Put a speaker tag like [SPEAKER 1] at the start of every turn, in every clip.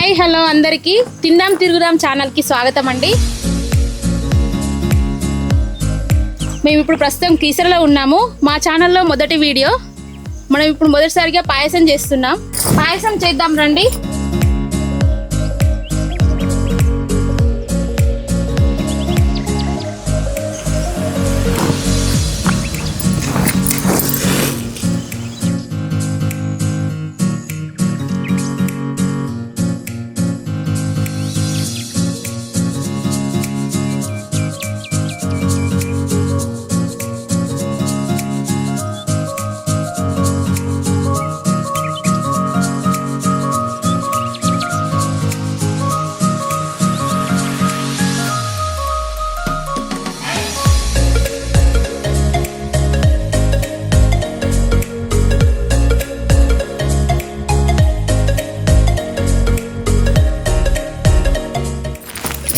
[SPEAKER 1] Hi hello అందరికీ తిందాం తిరుగుదాం ఛానల్కి స్వాగతం అండి. మేము ఇప్పుడు ప్రస్తుతం కీసరలో ఉన్నాము. మా ఛానల్లో మొదటి వీడియో. మనం ఇప్పుడు మొదటిసారిగా పాయసం చేస్తున్నాం. పాయసం చేద్దాం రండి.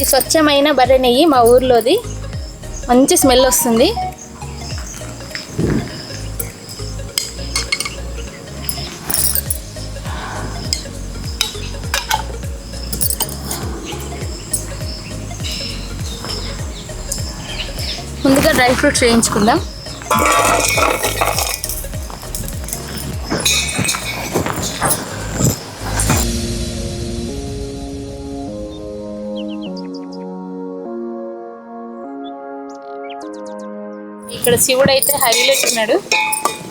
[SPEAKER 1] ఇది స్వచ్ఛమైన బర్రె నెయ్యి, మా ఊర్లోది. మంచి స్మెల్ వస్తుంది. ముందుగా డ్రై ఫ్రూట్స్ వేయించుకుందాం. ఇక్కడ శివుడు అయితే హైలైట్ ఉన్నాడు.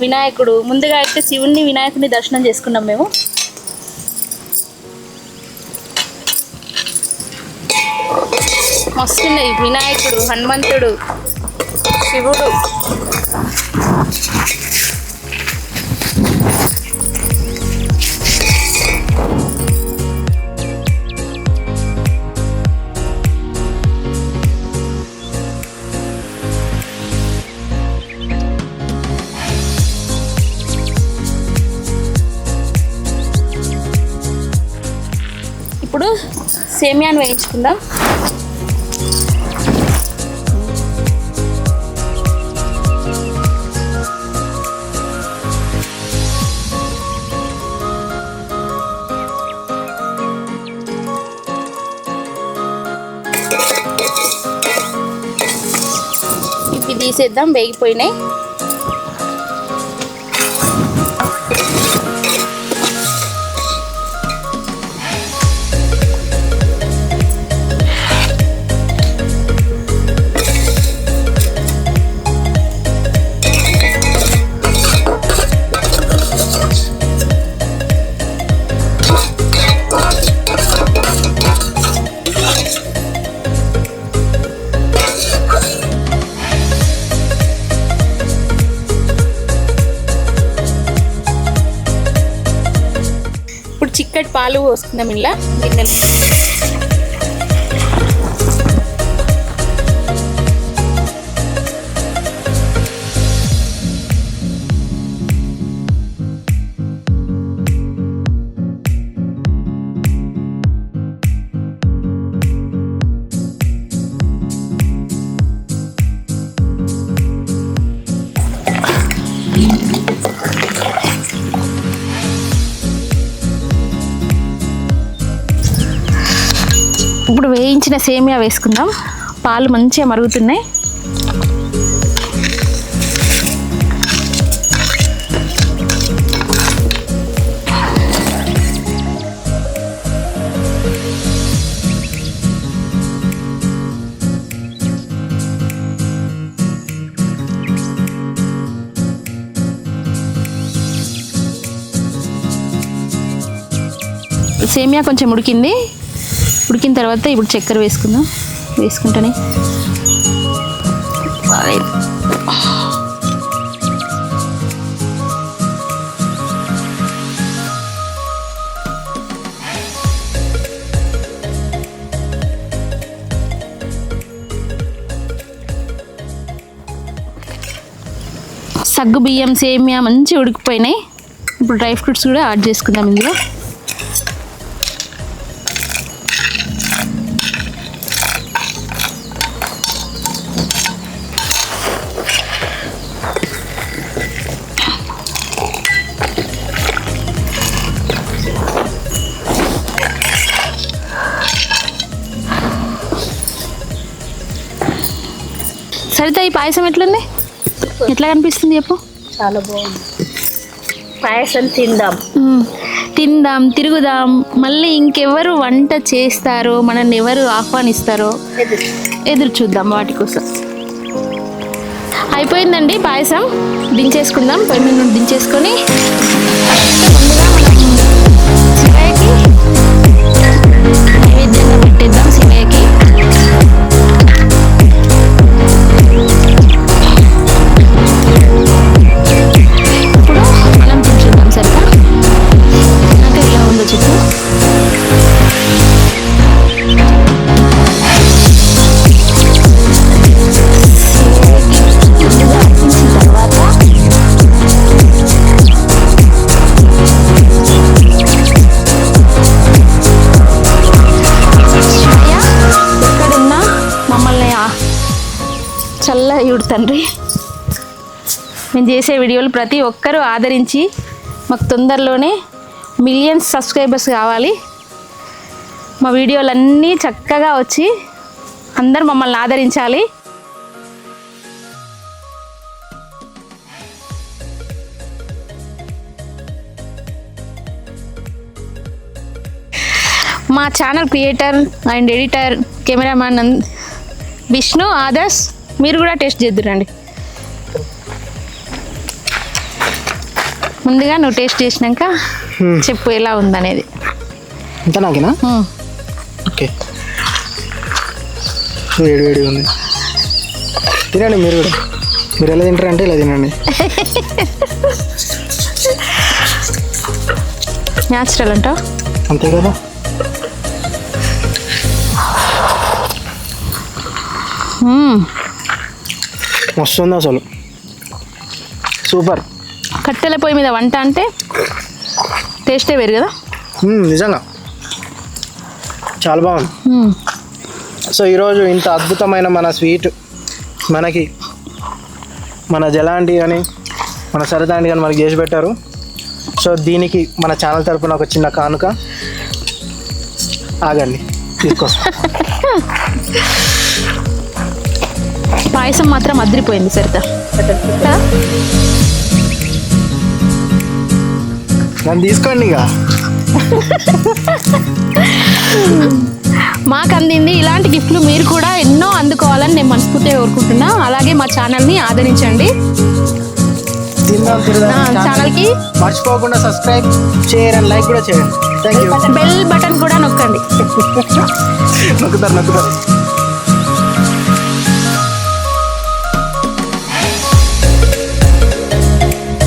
[SPEAKER 1] వినాయకుడు ముందుగా అయితే శివుణ్ణి వినాయకుడిని దర్శనం చేసుకున్నాం మేము. మస్తున్నాయి వినాయకుడు, హనుమంతుడు, శివుడు. ఇప్పుడు సేమియాను వేయించుకుందాం. ఇవి తీసేద్దాం, వేగిపోయినాయి. ఇప్పుడు చిక్కటి పాలు పోసుకుందాం ఇలా గిన్నెలు. ఇప్పుడు వేయించిన సేమియా వేసుకుందాం. పాలు మంచిగా మరుగుతున్నాయి. సేమియా కొంచెం ఉడికిన తర్వాత ఇప్పుడు చక్కెర వేసుకుందాం. వేసుకుంటానే సగ్గు బియ్యం, సేమియా మంచిగా ఉడికిపోయినాయి. ఇప్పుడు డ్రై ఫ్రూట్స్ కూడా యాడ్ చేసుకుందాం ఇందులో. సరిత ఈ పాయసం ఎట్లుంది? ఎట్లా కనిపిస్తుంది చెప్పు?
[SPEAKER 2] చాలా బాగుంది. పాయసం తిందాం,
[SPEAKER 1] తిరుగుదాం. మళ్ళీ ఇంకెవరు వంట చేస్తారో, మనల్ని ఎవరు ఆహ్వానిస్తారో ఎదురు చూద్దాం వాటి కోసం. అయిపోయిందండి పాయసం, దించేసుకుందాం. పొయ్యి మీద నుండి దించేసుకొని ముందుగా మనం శివయ్యకి నైవేద్యంగా పెట్టేద్దాం. శివయ్యకి ఇప్పుడు మనం తింటున్నాం. సరిగ్గా నాకు ఎలా ఉందో చెప్పు. ఎక్కడున్నా మమ్మల్ని చల్లగా చూడు తండ్రి. మేము చేసే వీడియోలు ప్రతి ఒక్కరూ ఆదరించి మాకు తొందరలోనే మిలియన్స్ సబ్స్క్రైబర్స్ కావాలి. మా వీడియోలన్నీ చక్కగా వచ్చి అందరూ మమ్మల్ని ఆదరించాలి. మా channel creator and editor cameraman Vishnu, Adarsh, మీరు కూడా టేస్ట్ చేద్దురండి. ముందుగా నువ్వు టేస్ట్ చేసినాక చెప్పు ఎలా ఉందనేది.
[SPEAKER 3] ఇంత నాకేనా? ఓకే, వేడి ఉంది. తినండి మీరు కూడా. మీరు ఎలా తింటారంటే ఇలా తినండి.
[SPEAKER 1] న్యాచురల్ అంటావు?
[SPEAKER 3] అంతే కదా. మస్తు ఉంది అసలు, సూపర్.
[SPEAKER 1] కట్టెల పొయ్యి మీద వంట అంటే టేస్టే వేరు కదా.
[SPEAKER 3] నిజంగా చాలా బాగుంది. సో ఈరోజు ఇంత అద్భుతమైన మన స్వీట్ మనకి మన జలాంటి కానీ మన సరదాంటి కానీ మనకి చేసి పెట్టారు. సో దీనికి మన ఛానల్ తరపున ఒక చిన్న కానుక. ఆగండి, తీసుకొస్తా.
[SPEAKER 1] పాయసం మాత్రం అదిరిపోయింది సరిత.
[SPEAKER 3] నన్ను తీసుకోండి ఇక.
[SPEAKER 1] మాకు అందింది. ఇలాంటి గిఫ్ట్లు మీరు కూడా ఎన్నో అందుకోవాలని నేను మనస్ఫూర్తిగా కోరుకుంటున్నా. అలాగే మా ఛానల్ని ఆదరించండి. ఛానల్కి
[SPEAKER 3] మర్చిపోకుండా సబ్స్క్రైబ్, షేర్ అండ్ లైక్ కూడా చేయండి. Thank you.
[SPEAKER 1] బెల్ బటన్ కూడా నొక్కండి.
[SPEAKER 3] నొక్కుతారు.